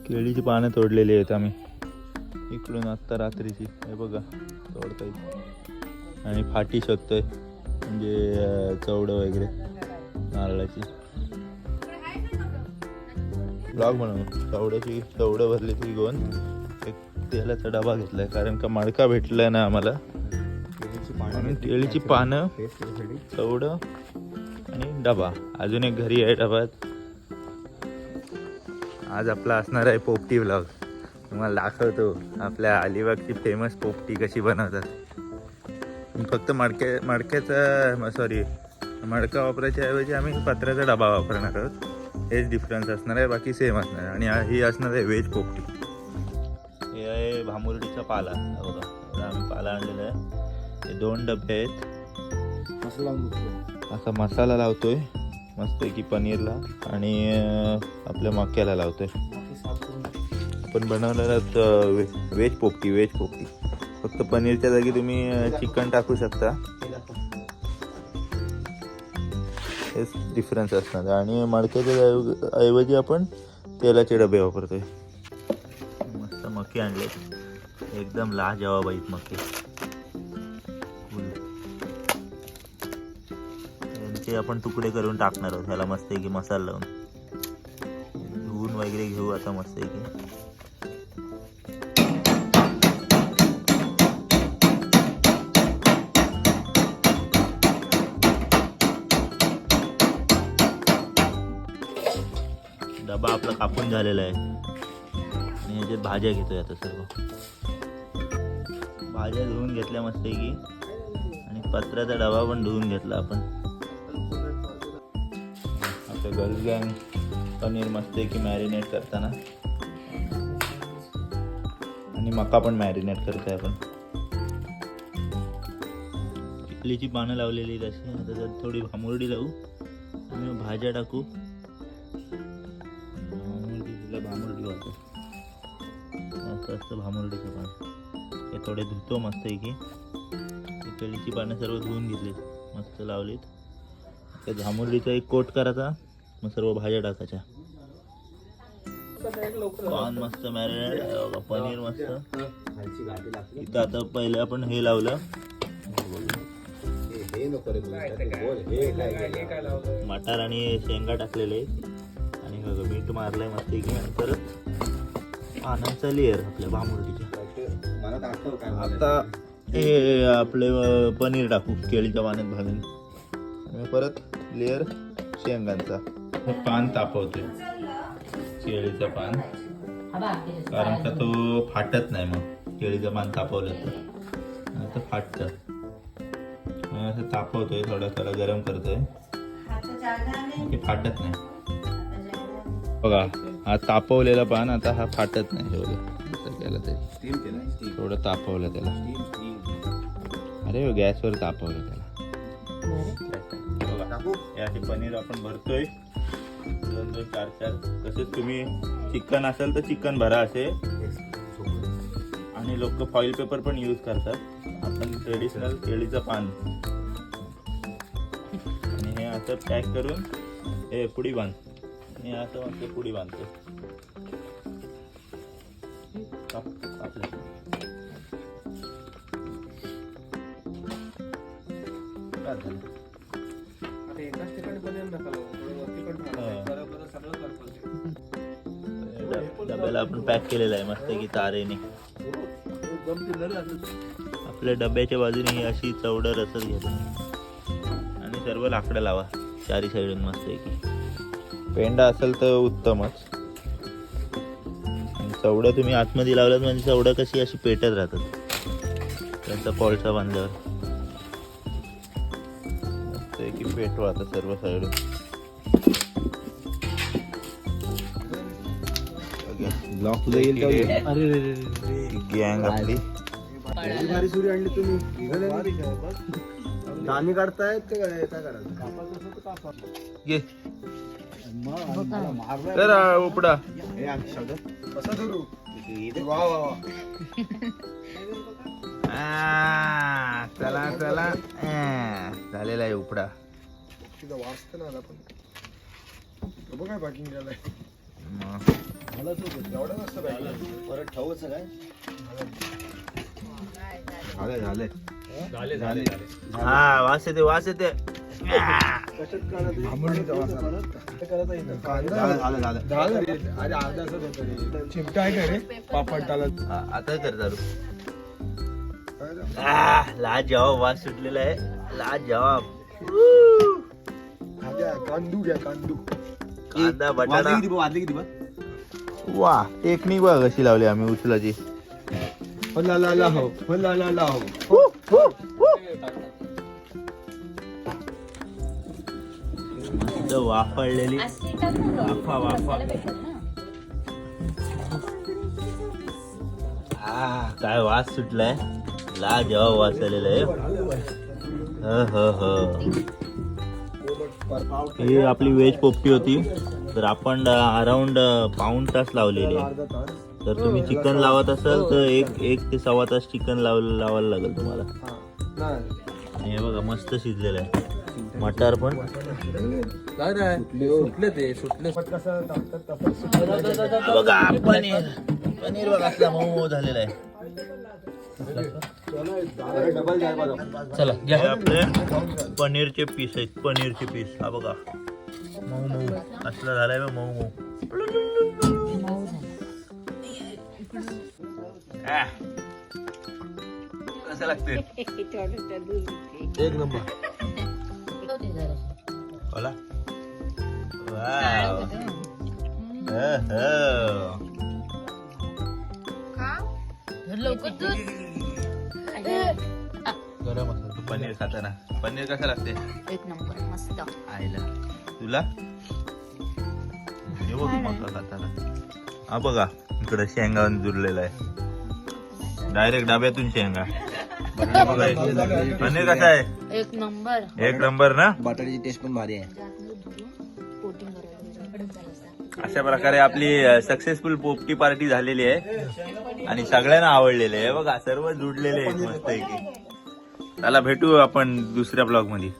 केळीची पानं तोडलेली आहेत आम्ही इकडून आत्ता रात्रीची. हे बघा तोडता येईल आणि फाटी शोधतोय म्हणजे चवडं वगैरे नारळाची. ब्लॉग बनवून चवडं भरली ती घेऊन एक तेलाचा डबा घेतलाय कारण का मडका भेटलाय ना आम्हाला. म्हणून केळीची पानं चवडं आणि डबा. अजून एक घरी आहे डब्यात. आज आपला असणार आहे पोपटी व्लॉग. तुम्हाला दाखवतो आपल्या अलिबागची फेमस पोपटी कशी बनवतात. फक्त मडका वापरायच्या ऐवजी आम्ही पत्र्याचा डबा वापरणार आहोत. हेच डिफरन्स असणार आहे, बाकी सेम असणार आहे. आणि ही असणार आहे व्हेज पोपटी. हे आहे भामुर्डीचा पाला. बघा आम्ही पाला आणलेला आहे. हे 2 डबे आहेत. असा मसाला लावतोय मस्तपैकी पनीरला आणि आपल्या मक्याला लावतोय. आपण बनवलेला व्हेज पोपटी. फक्त पनीरच्या जागी तुम्ही चिकन टाकू शकता. हेच डिफरन्स असणार. आणि मडक्याच्या ऐवजी आपण तेलाचे डबे वापरतोय. मस्त मके आणले एकदम लाजवाब आहेत मके. यांचे आपण तुकडे करून टाकणार आहोत ह्याला मस्तपैकी मसाला लावून. धुवून वगैरे घेऊ आता मस्तपैकी. डबा आपला कापून झालेला आहे आणि ह्याच्यात भाज्या घेतोय आता. सर्व भाज्या धुवून घेतल्या मस्तपैकी आणि पत्र्याचा डबा पण धुवून घेतला आपण. आता गलगन पनीर मस्तपैकी मॅरिनेट करताना आणि मका पण मॅरिनेट करतोय आपण. चिखलीची पानं लावलेली तशी. आता त्यात थोडी भामुर्डी लावू आणि भाज्या टाकू. भामुर्डी वाटतो असं असतं भामुर्डीचं पान. हे थोडे धुतो मस्तपैकी. केळीची पानं सर्व धुवून घेतली मस्त लावलीत. त्या भामुर्डीचा एक कोट करायचा मग सर्व भाज्या टाकायच्या. पान मस्त मॅरिनेट. पनीर मस्त. इथं आता पहिले आपण हे लावलं मटार आणि शेंगा टाकलेले आणि मीठ मारलंय मस्तपैकी. आणि परत पानांचा लेअर आपल्या भामुर्डीच्या. आता हे आपले पनीर टाकू केळीच्या पाण्यात भाजून आणि परत लेअर शेंगांचा. पान तापवतोय केळीचं पान कारण का तो फाटत नाही. मग केळीचं पान तापवलं तर फाटतं. असं तापवतोय थोडं गरम करतोय ते फाटत नाही. बघा हा तापवलेला पान आता हा फाटत नाही. हे बघा केलं ते थोडं तापवलं त्याला. अरे गॅसवर तापवलं त्याला. बघा पनीर आपण भरतोय 2-2, 4-4. तसेच तुम्ही चिकन असेल तर चिकन भरा असे. आणि लोक फॉईल पेपर पण यूज करतात. आपण ट्रेडिशनल केळीचं पान आणि हे असं पॅक करून हे पुडी बांध. आणि असं मग पुडी बांधतो. डब्याला आपण पॅक केलेला आहे मस्त की तारेने. आपल्या डब्याच्या बाजूने अशी चवडं रसद घ्यायचं आणि सर्व लाकडं लावा चारी साईडून मस्त की. पेंडा असेल तर उत्तमच. चवडं तुम्ही आतमध्ये लावलात म्हणजे चवडं कशी अशी पेटत राहतात त्यांचा कोळसा बांधल्यावर. मस्त की पेटवा आता सर्व साईडून. ब्लॉक येईल गँग आपली. भारी सुरी आणली तुम्ही. दामी काढतायत ते काय करायचं. घे उपडा कसा करू. वा वा वा. चला चला झालेला आहे उपडा. तिथं वाचतं ना आपण. काय पॅकिंग केलंय. एवढं नसतं पाहिजे. परत ठेवूच काय झाले हा वास येते भांबुर्डीचा वास आला. कांदा झालं रे. अरे अर्धा असं होतं रे. चिमटा आहे का रे पापडताला? आता कर दारू लाजवाब वास सुटलेला आहे लाजवाब कांदू घ्या कांदू. कांदा बटाटा वा टेक्निक बघ कशी लावली आम्ही उचलाची हो ला ला ला हो हो ला ला ला हो. मस्त वाफळलेली वाफा काय वास सुटलाय लाजवाब वास आलेला आहे ही आपली व्हेज पोपटी होती तर आपण अराउंड पाऊण तास लावलेली आहे. अर्धा तास. तर तुम्ही चिकन लावत असाल तर एक ते सव्वा तास चिकन लावायला लागेल तुम्हाला. हा. नाही. आणि हे बघा मस्त शिजलेलं आहे मटार पण सुटले ते सुटले कसं टाकतात तसं. बघा पनीर बघा असला मऊ झालेला आहे. डबल द्या बरं. चला हे आपले पनीरचे पीस आहेत पनीरचे पीस हा बघा मऊ असला झालाय बघ मऊ कसं लागते एक नंबर. बोला वाव गरम असं तू पनीर खाताना पनीर कसं लागते एक नंबर मस्त आईला तुला हे बघ मका खाताना हा बघा इकडं शेंगा जुरलेला आहे डायरेक्ट डाब्यातून शेंगा पनीर कसं आहे एक नंबर ना बटाट्याची टेस्ट पण भारी आहे. अशा प्रकारे आपली सक्सेसफुल पोपटी पार्टी झालेली आहे आणि सगळ्यांना आवडलेले आहे बघा सर्व जुडलेले आहेत मस्त चला भेटू आपण दुसऱ्या ब्लॉग मध्ये.